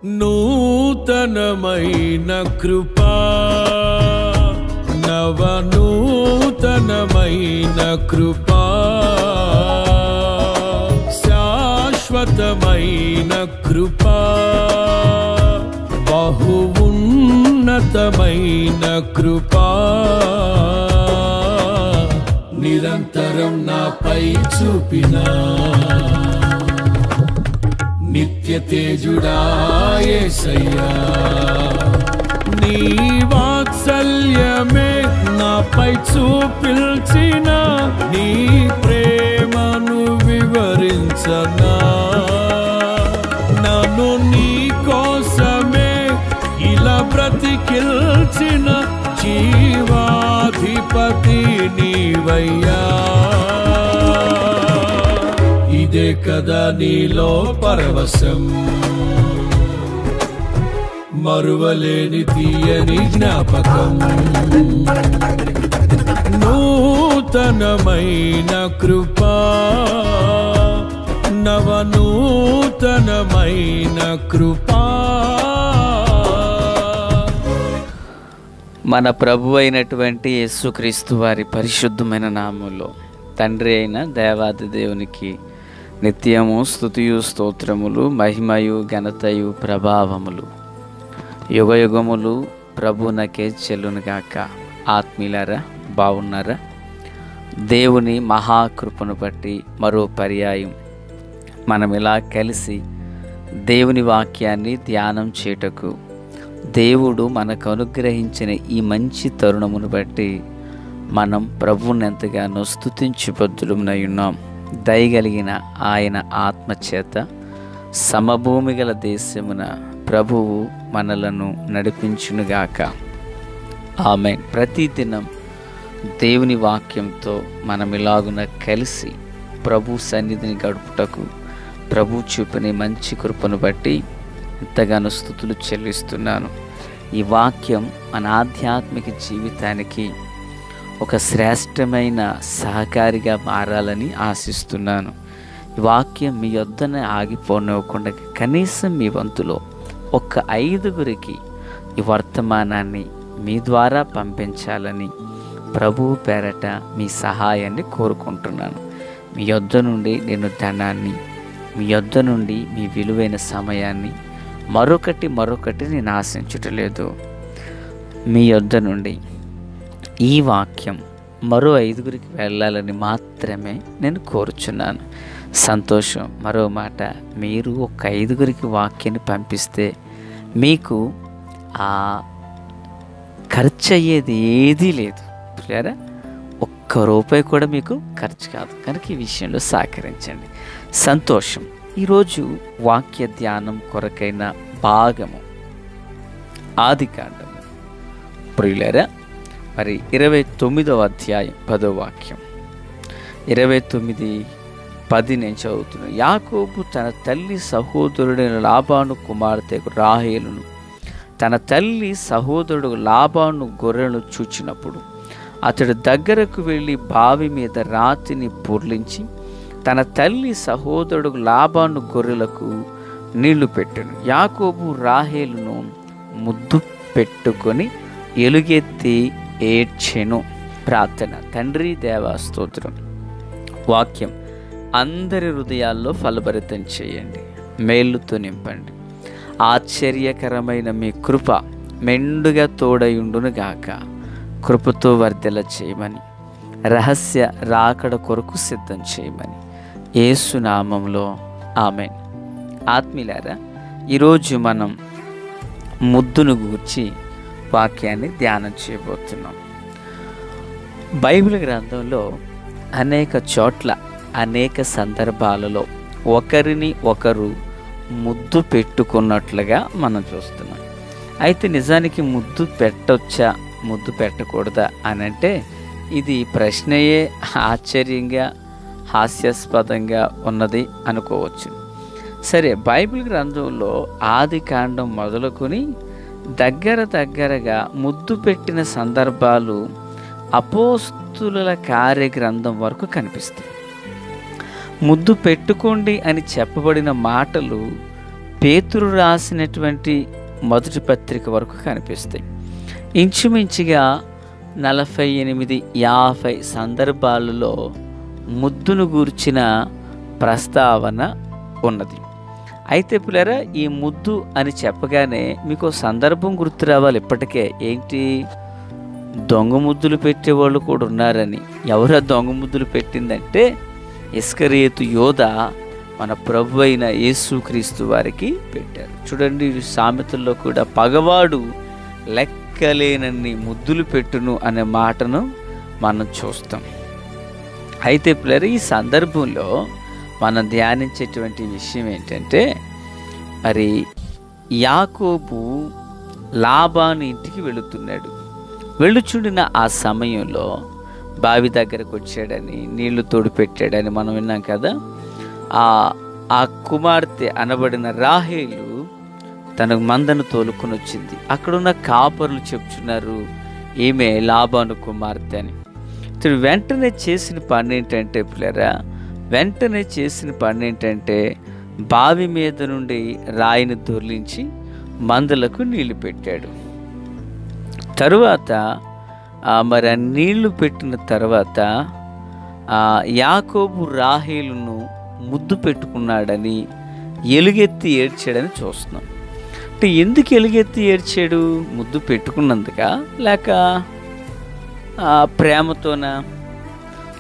నూతనమైన కృపా, నవనూతనమైన కృపా, శాశ్వతమైన కృపా, బహు ఉన్నతమైన కృపా, నిరంతరం నాపై చూపినా నిత్య తేజుడా యేసయ్యా. నీ వాత్సల్యమే నాపై చూపిల్చిన, నీ ప్రేమను వివరించనా, నన్ను నీ కోసమే ఇలా బ్రతికిల్చిన జీవాధిపతి నీవయ్యా. ఇదే కదా నీలో పరవశం, మరువలేని తీయని జ్ఞాపకం. నూతనమైన కృపా, నవనూతనమైన కృపా. మన ప్రభు అయినటువంటి యేసుక్రీస్తు వారి పరిశుద్ధమైన నామంలో తండ్రి అయిన దేవాది దేవునికి నిత్యము స్తుతియు స్తోత్రములు, మహిమయు ఘనతయు ప్రభావములు యుగయుగములు ప్రభునకే చెల్లునుగాక. ఆత్మీయులారా, బాగున్నారా? దేవుని మహాకృపను బట్టి మరో పర్యాయం మనం ఇలా కలిసి దేవుని వాక్యాన్ని ధ్యానం చేయుటకు దేవుడు మనకు అనుగ్రహించిన ఈ మంచి తరుణమును బట్టి మనం ప్రభువుని ఎంతగానో స్తుతించి బద్దులమునై ఉన్నాం. దయగలిగిన ఆయన ఆత్మచేత సమభూమి గల దేశమున ప్రభువు మనలను నడిపించునుగాక. ఆమేన్. ప్రతిదినం దేవుని వాక్యంతో మనం ఇలాగున కలిసి ప్రభు సన్నిధిని గడుపుటకు ప్రభు చూపిన మంచి కృపను బట్టి ఎంతగానో స్తుతులు చెల్లిస్తున్నాను. ఈ వాక్యం మన ఆధ్యాత్మిక జీవితానికి ఒక శ్రేష్టమైన సహకారిగా మారాలని ఆశిస్తున్నాను. ఈ వాక్యం మీ యొద్దనే ఆగిపోనివ్వకుండా కనీసం మీ వంతులో ఒక 5గురికి ఈ వర్తమానాన్ని మీ ద్వారా పంపించాలని ప్రభువు పేరట మీ సహాయాన్ని కోరుకుంటున్నాను. మీ యొద్ద నుండి నేను ధనాన్ని, మీ యొద్ద నుండి మీ విలువైన సమయాన్ని మరొకటి నేను ఆశించటలేదు. మీ యొద్ద నుండి ఈ వాక్యం మరో 5గురికి వెళ్ళాలని మాత్రమే నేను కోరుచున్నాను. సంతోషం. మరో మాట, మీరు ఒక 5గురికి వాక్యాన్ని పంపిస్తే మీకు ఖర్చు అయ్యేది ఏదీ లేదు. పిల్లరా, ఒక్క రూపాయి కూడా మీకు ఖర్చు కాదు. కనుక ఈ విషయంలో సహకరించండి. సంతోషం. ఈరోజు వాక్య ధ్యానం కొరకైన భాగము ఆదికాండము. ప్రియులారా, మరి 29వ అధ్యాయం 10వ వాక్యం, 29:10 నేను చదువుతున్నాను. యాకోబు తన తల్లి సహోదరుడైన లాబాను కుమార్తె రాహేలును, తన తల్లి సహోదరుడు లాబాను గొర్రెలను చూచినప్పుడు అతడు దగ్గరకు వెళ్ళి బావి మీద రాతిని పొర్లించి తన తల్లి సహోదరుడు లాబాను గొర్రెలకు నీళ్లు పెట్టెను. యాకోబు రాహేలును ముద్దు పెట్టుకొని ఎలుగెత్తి ఏడ్చెను. ప్రార్థన. తండ్రి దేవా స్తోత్రం. వాక్యం అందరి హృదయాల్లో ఫలభరితం చేయండి, మేలుతో నింపండి. ఆశ్చర్యకరమైన మీ కృప మెండుగా తోడయుండును గాక. కృపతో వర్ధల చేయమని, రహస్య రాకడ కొరకు సిద్ధం చేయమని యేసు నామములో ఆమేన్. ఆత్మీయులారా, ఈరోజు మనం ముద్దును గూర్చి వాక్యాన్ని ధ్యానం చేయబోతున్నాం. బైబిల్ గ్రంథంలో అనేక చోట్ల అనేక సందర్భాలలో ఒకరిని ఒకరు ముద్దు పెట్టుకున్నట్లుగా మనం చూస్తున్నాం. అయితే నిజానికి ముద్దు పెట్టొచ్చా, ముద్దు పెట్టకూడదా అని అంటే ఇది ప్రశ్నయే ఆశ్చర్యంగా హాస్యాస్పదంగా ఉన్నది అనుకోవచ్చు. సరే, బైబిల్ గ్రంథంలో ఆదికాండం మొదలుకొని దగ్గరగా ముద్దు పెట్టిన సందర్భాలు అపోస్తుల కార్యగ్రంథం వరకు కనిపిస్తాయి. ముద్దు పెట్టుకోండి అని చెప్పబడిన మాటలు పేతురు రాసినటువంటి మొదటి పత్రిక వరకు కనిపిస్తాయి. ఇంచుమించుగా 48-50 సందర్భాలలో ముద్దును గూర్చిన ప్రస్తావన ఉన్నది. అయితే పిల్లరా, ఈ ముద్దు అని చెప్పగానే మీకు సందర్భం గుర్తు రావాలి. ఇప్పటికే ఏంటి, దొంగ ముద్దులు పెట్టేవాళ్ళు కూడా ఉన్నారని. ఎవరు దొంగ ముద్దులు పెట్టిందంటే ఇస్కరియోతు యోధ మన ప్రభు అయిన యేసుక్రీస్తు వారికి పెట్టారు. చూడండి, సామెతల్లో కూడా పగవాడు లెక్కలేనన్ని ముద్దులు పెట్టును అనే మాటను మనం చూస్తాం. అయితే పిల్లలు, ఈ సందర్భంలో మనం ధ్యానించేటువంటి విషయం ఏంటంటే, మరి యాకోబు లాబాను ఇంటికి వెళుతున్నాడు. వెళ్ళుచుండిన ఆ సమయంలో బావి దగ్గరకు వచ్చాడని, నీళ్లు తోడు పెట్టాడని మనం విన్నాం కదా. ఆ కుమార్తె అనబడిన రాహేలు తన మందను తోలుకొని వచ్చింది. అక్కడున్న కాపరులు చెప్తున్నారు ఈమె లాబాను కుమార్తె అని. వెంటనే చేసిన పని ఏంటంటే పిల్లరా, బావి మీద నుండి రాయిని దొర్లించి మందలకు నీళ్లు పెట్టాడు. తరువాత మరి ఆ నీళ్లు పెట్టిన తర్వాత యాకోబు రాహేలును ముద్దు పెట్టుకున్నాడని, ఎలుగెత్తి ఏడ్చాడని చూస్తున్నాం. అంటే ఎందుకు ఎలుగెత్తి ఏడ్చాడు? ముద్దు పెట్టుకున్నందుక, లేక ప్రేమతోనా?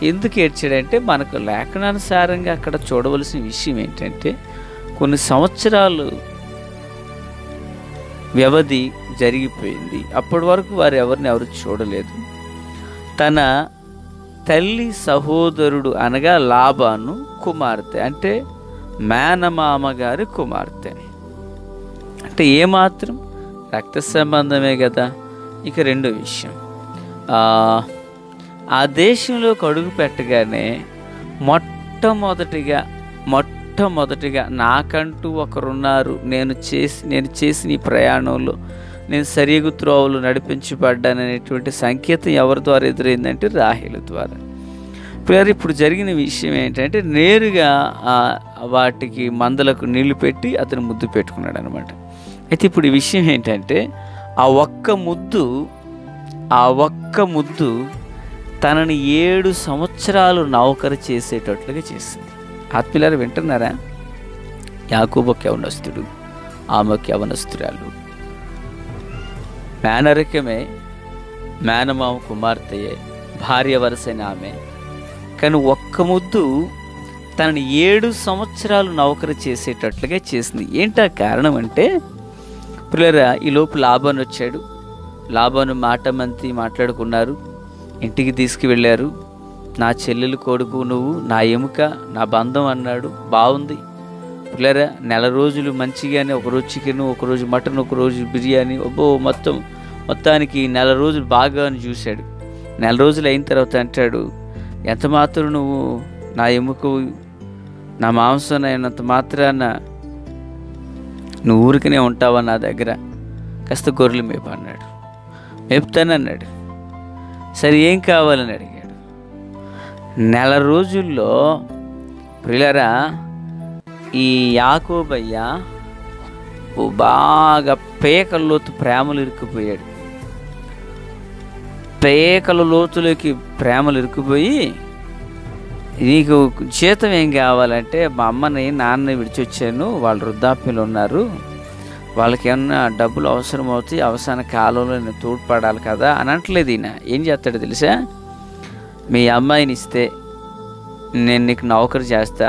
ఎందుకు ఏడ్చాడంటే, మనకు లేఖనానుసారంగా అక్కడ చూడవలసిన విషయం ఏంటంటే, కొన్ని సంవత్సరాలు వ్యవధి జరిగిపోయింది. అప్పటి వరకు వారు ఎవరు చూడలేదు. తన తల్లి సహోదరుడు అనగా లాబాను కుమార్తె, అంటే మేనమామ గారి కుమార్తె. అంటే ఏమాత్రం రక్త సంబంధమే కదా. ఇక రెండో విషయం, ఆ దేశంలోకి అడుగు పెట్టగానే మొట్టమొదటిగా నాకంటూ ఒకరున్నారు, నేను చేసిన ఈ ప్రయాణంలో నేను సరియగు త్రోవలు నడిపించబడ్డాననేటువంటి సంకేతం ఎవరి ద్వారా ఎదురైందంటే రాహేలు ద్వారా. ఇప్పుడు జరిగిన విషయం ఏంటంటే, నేరుగా వాటికి మందలకు నీళ్లు పెట్టి అతను ముద్దు పెట్టుకున్నాడు అనమాట. అయితే ఇప్పుడు ఈ విషయం ఏంటంటే, ఆ ఒక్క ముద్దు తనని 7 సంవత్సరాలు నౌకరు చేసేటట్లుగా చేసింది. ఆత్మీయులారా, వింటున్నారా? యాకోబుకు యవనస్తుడు, ఆమెకు యవనస్తురాలు, మేనరికమే, మేనమామ కుమార్తెయే, భార్య వరసైన ఆమె. కానీ ఒక్క ముద్దు తనని 7 సంవత్సరాలు నౌకరు చేసేటట్లుగా చేసింది. ఏంటా కారణం అంటే, పిల్లరా, ఈ లోపు లాబాను వచ్చాడు. లాబాను మాట్లాడుకున్నారు, ఇంటికి తీసుకువెళ్ళారు. నా చెల్లెలు కొడుకు నువ్వు, నా ఎముక, నా బంధం అన్నాడు. బాగుంది పిల్లరా. నెల రోజులు మంచిగానే, ఒకరోజు చికెన్, ఒకరోజు మటన్, ఒకరోజు బిర్యానీ, మొత్తానికి నెల రోజులు బాగా అని చూశాడు. నెల రోజులు అయిన తర్వాత అంటాడు, ఎంత మాత్రం నువ్వు నా ఎముక, నా మాంసం అయినంత మాత్రాన నువ్వు ఊరికనే ఉంటావా నా దగ్గర? కాస్త గొర్రెలు మేపు అన్నాడు. మేపుతానన్నాడు. సరే, ఏం కావాలని అడిగాడు. నెల రోజుల్లో ప్రియులారా, ఈ యాకోబయ్య బాగా పేకల లోతు ప్రేమలు ఇరుక్కుపోయాడు. పేకల లోతులోకి ప్రేమలు ఇరుక్కుపోయి, నీకు జీతం ఏం కావాలంటే, మా అమ్మని నాన్నని విడిచొచ్చాను, వాళ్ళు వృద్ధాప్యంలో ఉన్నారు, వాళ్ళకి ఏమన్నా డబ్బులు అవసరం అవుతాయి, అవసాన కాలంలో నేను తోడ్పడాలి కదా అని అంటలేదు. ఈయన ఏం చేస్తాడో తెలుసా? మీ అమ్మాయిని ఇస్తే నేను నీకు నౌకరు చేస్తా,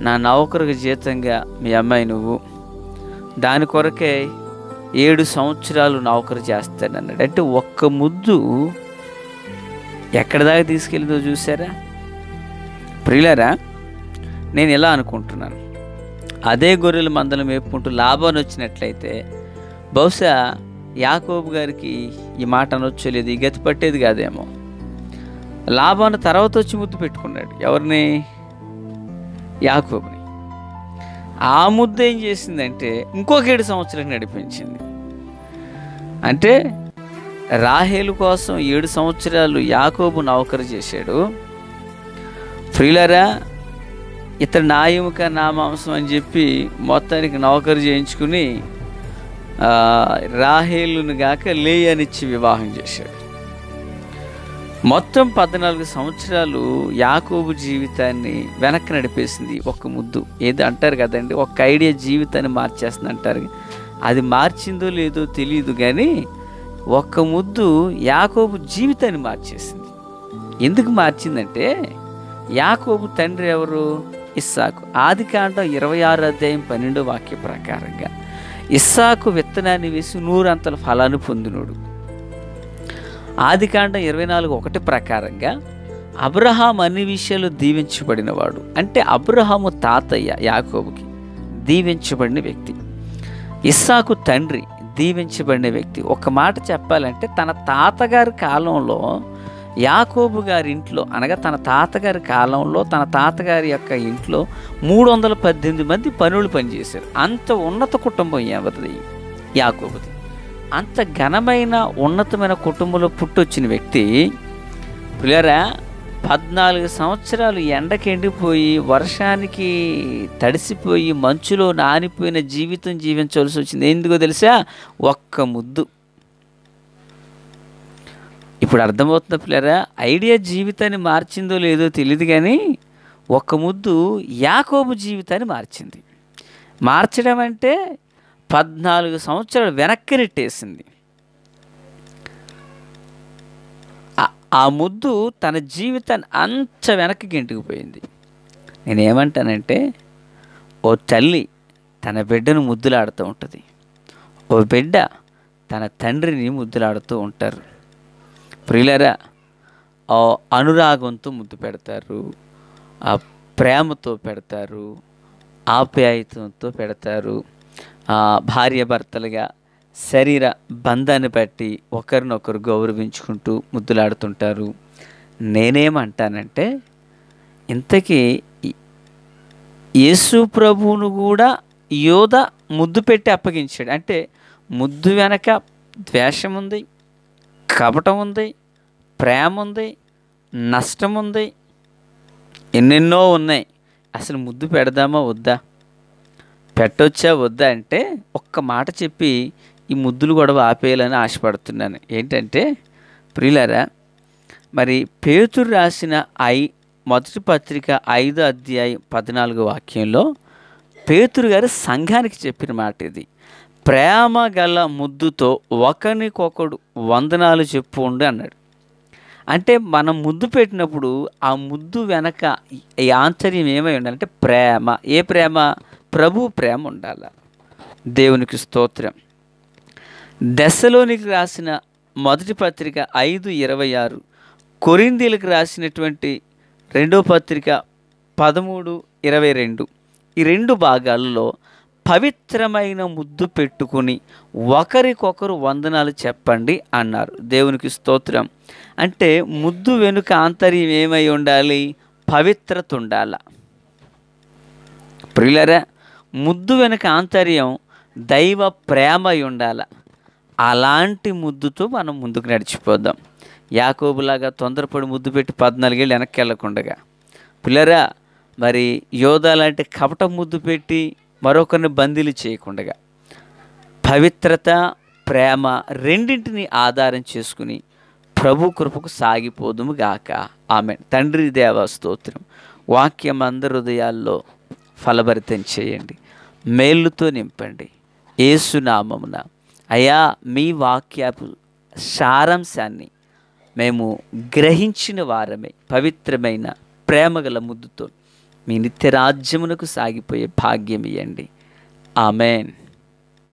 నా నౌకరుకి జీతంగా మీ అమ్మాయి నువ్వు, దాని కొరకే 7 సంవత్సరాలు నౌకరు చేస్తానన్నాడు. అంటే ఒక్క ముద్దు ఎక్కడి దాకా తీసుకెళ్ళిందో చూసారా ప్రియులారా? నేను ఎలా అనుకుంటున్నాను, అదే గొర్రెల మందలు మేపుకుంటూ లాబాను వచ్చినట్లయితే బహుశా యాకోబు గారికి ఈ మాట అనొచ్చలేదు, ఈ గతి పట్టేది కాదేమో. లాబాను తర్వాత వచ్చి ముద్దు పెట్టుకున్నాడు. ఎవరిని? యాకోబుని. ఆ ముద్ద ఏం చేసిందంటే ఇంకొక 7 సంవత్సరాలకు నడిపించింది. అంటే రాహేలు కోసం 7 సంవత్సరాలు యాకోబు నౌకరు చేశాడు. ప్రియులారా, ఇతడు నా ఎముక నా మాంసం అని చెప్పి మొత్తానికి నౌకరు చేయించుకుని రాహేలును గాక లేయనిచ్చి వివాహం చేశాడు. మొత్తం 14 సంవత్సరాలు యాకోబు జీవితాన్ని వెనక్కి నడిపేసింది ఒక్క ముద్దు. ఏదో అంటారు కదండి, ఒక ఐడియా జీవితాన్ని మార్చేస్తుంది అంటారు. అది మార్చిందో లేదో తెలియదు, కానీ ఒక్క ముద్దు యాకోబు జీవితాన్ని మార్చేసింది. ఎందుకు మార్చిందంటే, యాకోబు తండ్రి ఎవరు? ఇస్సాకు. ఆదికాండం 26:12 ప్రకారంగా ఇస్సాకు విత్తనాన్ని వేసి 100 అంతల ఫలాన్ని పొందినోడు. ఆదికాండం 24:1 ప్రకారంగా అబ్రహాం అన్ని విషయాలు దీవించబడినవాడు. అంటే అబ్రహాము తాతయ్య యాకోబుకి దీవించబడిన వ్యక్తి, ఇస్సాకు తండ్రి దీవించబడిన వ్యక్తి. ఒక మాట చెప్పాలంటే, తన తాతగారి కాలంలో యాకోబు గారి ఇంట్లో, అనగా తన తాతగారి కాలంలో తన తాతగారి యొక్క ఇంట్లో 318 మంది పనులు పనిచేశారు. అంత ఉన్నత కుటుంబం ఎవరిది? యాకోబుది. అంత ఘనమైన ఉన్నతమైన కుటుంబంలో పుట్టొచ్చిన వ్యక్తి పిల్లరా 14 సంవత్సరాలు ఎండకి ఎండిపోయి, వర్షానికి తడిసిపోయి, మంచులో నానిపోయిన జీవితం జీవించవలసి వచ్చింది. ఎందుకో తెలుసా? ఒక్క ముద్దు. ఇప్పుడు అర్థమవుతుందా పిల్లరా? ఐడియా జీవితాన్ని మార్చిందో లేదో తెలియదు, కానీ ఒక్క ముద్దు యాకోబు జీవితాన్ని మార్చింది. మార్చడం అంటే 14 సంవత్సరాలు వెనక్కి నెట్టేసింది. ఆ ముద్దు తన జీవితాన్ని అంత వెనక్కి గెంటుకుపోయింది. నేనేమంటానంటే, ఓ తల్లి తన బిడ్డను ముద్దులాడుతూ ఉంటుంది, ఓ బిడ్డ తన తండ్రిని ముద్దులాడుతూ ఉంటారు. ప్రియులరా, అనురాగంతో ముద్దు పెడతారు, ప్రేమతో పెడతారు, ఆప్యాయతతో పెడతారు. భార్యాభర్తలుగా శరీర బంధాన్ని బట్టి ఒకరినొకరు గౌరవించుకుంటూ ముద్దులాడుతుంటారు. నేనేమంటానంటే, ఇంతకీ యేసు ప్రభువును కూడా యోధ ముద్దు పెట్టి అప్పగించాడు. అంటే ముద్దు వెనక ద్వేషం ఉంది, కపటం ఉంది, ప్రేమ ఉంది, నష్టం ఉంది, ఎన్నెన్నో ఉన్నాయి. అసలు ముద్దు పెడదామా వద్దా, పెట్టొచ్చా వద్దా అంటే ఒక్క మాట చెప్పి ఈ ముద్దులు గొడవ ఆపేయాలని ఆశపడుతున్నాను. ఏంటంటే ప్రియులారా, మరి పేతురు రాసిన మొదటి పత్రిక 5:14 పేతురు గారు సంఘానికి చెప్పిన మాట ఇది. ప్రేమ గల ముద్దుతో ఒకరికొకడు వందనాలు చెప్పు ఉండు అన్నాడు. అంటే మనం ముద్దు పెట్టినప్పుడు ఆ ముద్దు వెనక ఈ ఆంతర్యం ఏమై ఉండాలంటే ప్రేమ. ఏ ప్రేమ? ప్రభు ప్రేమ ఉండాల. దేవునికి స్తోత్రం. దెస్సలోనికి రాసిన మొదటి పత్రిక 5:26, కొరింథీయులకు రాసినటువంటి రెండో పత్రిక 13:22, ఈ 2 భాగాల్లో పవిత్రమైన ముద్దు పెట్టుకుని ఒకరికొకరు వందనాలు చెప్పండి అన్నారు. దేవునికి స్తోత్రం. అంటే ముద్దు వెనుక ఆంతర్యం ఏమై ఉండాలి? పవిత్రత ఉండాల. ప్రియులారా, ముద్దు వెనుక ఆంతర్యం దైవ ప్రేమ ఉండాల. అలాంటి ముద్దుతో మనం ముందుకు నడిచిపోదాం. యాకోబులాగా తొందరపడి ముద్దు పెట్టి 14 ఏళ్ళు వెనక్కి వెళ్ళకుండగా, పిల్లరా మరి యోధా లాంటి కపట ముద్దు పెట్టి మరొకరిని బందీలు చేయకుండగా, పవిత్రత ప్రేమ రెండింటిని ఆధారం చేసుకుని ప్రభు కృపకు సాగిపోదుము గాక. ఆమేన్. తండ్రి దేవా స్తోత్రం. వాక్యం అందరి హృదయాల్లో ఫలభరితం చేయండి, మేలుతో నింపండి. యేసు నామమున అయా మీ వాక్యపు సారాంశాన్ని మేము గ్రహించిన వారమే పవిత్రమైన ప్రేమగల ముద్దుతో మీ నిత్య రాజ్యమునకు సాగిపోయే భాగ్యం ఇవ్వండి. ఆమేన్.